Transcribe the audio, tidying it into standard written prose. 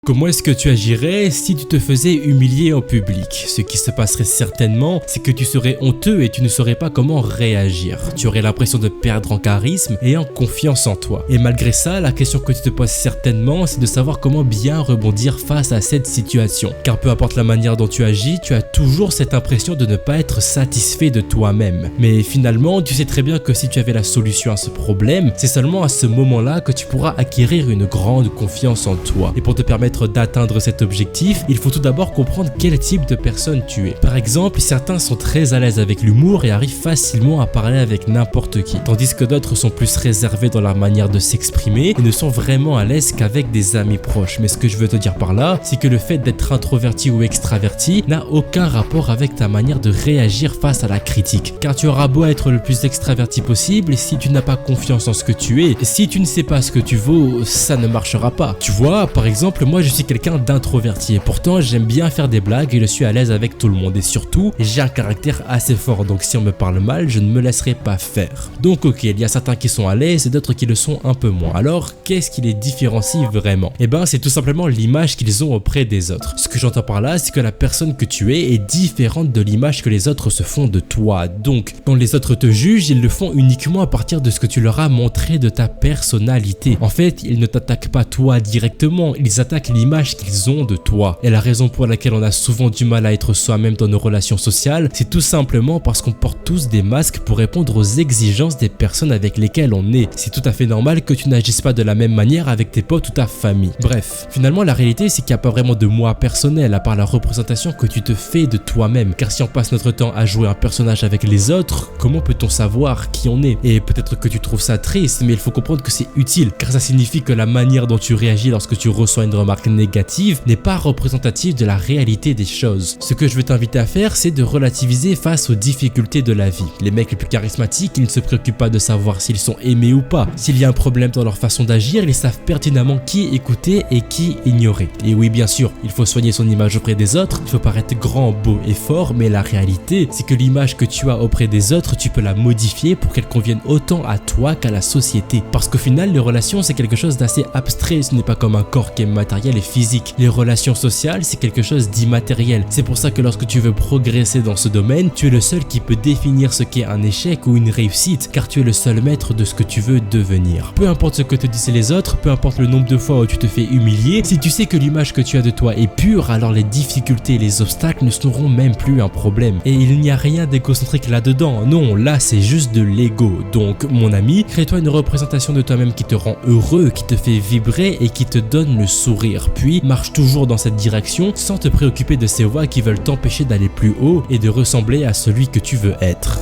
Comment est-ce que tu agirais si tu te faisais humilier en public? Ce qui se passerait certainement, c'est que tu serais honteux et tu ne saurais pas comment réagir. Tu aurais l'impression de perdre en charisme et en confiance en toi. Et malgré ça, la question que tu te poses certainement, c'est de savoir comment bien rebondir face à cette situation. Car peu importe la manière dont tu agis, tu as toujours cette impression de ne pas être satisfait de toi-même. Mais finalement, tu sais très bien que si tu avais la solution à ce problème, c'est seulement à ce moment-là que tu pourras acquérir une grande confiance en toi. Et pour te permettre d'atteindre cet objectif, il faut tout d'abord comprendre quel type de personne tu es. Par exemple, certains sont très à l'aise avec l'humour et arrivent facilement à parler avec n'importe qui, tandis que d'autres sont plus réservés dans leur manière de s'exprimer et ne sont vraiment à l'aise qu'avec des amis proches. Mais ce que je veux te dire par là, c'est que le fait d'être introverti ou extraverti n'a aucun rapport avec ta manière de réagir face à la critique. Car tu auras beau être le plus extraverti possible, si tu n'as pas confiance en ce que tu es, si tu ne sais pas ce que tu vaux, ça ne marchera pas. Tu vois, par exemple, moi je suis quelqu'un d'introverti et pourtant j'aime bien faire des blagues et je suis à l'aise avec tout le monde et surtout j'ai un caractère assez fort, donc si on me parle mal je ne me laisserai pas faire. Donc ok, il y a certains qui sont à l'aise et d'autres qui le sont un peu moins. Alors qu'est-ce qui les différencie vraiment? Eh ben c'est tout simplement l'image qu'ils ont auprès des autres. Ce que j'entends par là, c'est que la personne que tu es est différente de l'image que les autres se font de toi. Donc quand les autres te jugent, ils le font uniquement à partir de ce que tu leur as montré de ta personnalité. En fait, ils ne t'attaquent pas toi directement, ils attaquent l'image qu'ils ont de toi. Et la raison pour laquelle on a souvent du mal à être soi-même dans nos relations sociales, c'est tout simplement parce qu'on porte tous des masques pour répondre aux exigences des personnes avec lesquelles on est. C'est tout à fait normal que tu n'agisses pas de la même manière avec tes potes ou ta famille. Bref, finalement la réalité c'est qu'il n'y a pas vraiment de moi personnel à part la représentation que tu te fais de toi-même. Car si on passe notre temps à jouer un personnage avec les autres, comment peut-on savoir qui on est? Et peut-être que tu trouves ça triste, mais il faut comprendre que c'est utile, car ça signifie que la manière dont tu réagis lorsque tu reçois une remarque négative n'est pas représentative de la réalité des choses. Ce que je veux t'inviter à faire, c'est de relativiser face aux difficultés de la vie. Les mecs les plus charismatiques, ils ne se préoccupent pas de savoir s'ils sont aimés ou pas. S'il y a un problème dans leur façon d'agir, ils savent pertinemment qui écouter et qui ignorer. Et oui, bien sûr, il faut soigner son image auprès des autres, il faut paraître grand, beau et fort, mais la réalité, c'est que l'image que tu as auprès des autres, tu peux la modifier pour qu'elle convienne autant à toi qu'à la société. Parce qu'au final, les relations, c'est quelque chose d'assez abstrait, ce n'est pas comme un corps qui est matériel et physique. Les relations sociales, c'est quelque chose d'immatériel. C'est pour ça que lorsque tu veux progresser dans ce domaine, tu es le seul qui peut définir ce qu'est un échec ou une réussite, car tu es le seul maître de ce que tu veux devenir. Peu importe ce que te disent les autres, peu importe le nombre de fois où tu te fais humilier, si tu sais que l'image que tu as de toi est pure, alors les difficultés et les obstacles ne seront même plus un problème. Et il n'y a rien d'égocentrique là-dedans. Non, là c'est juste de l'ego. Donc mon ami, crée-toi une représentation de toi-même qui te rend heureux, qui te fait vibrer et qui te donne le sourire. Puis marche toujours dans cette direction sans te préoccuper de ces voix qui veulent t'empêcher d'aller plus haut et de ressembler à celui que tu veux être.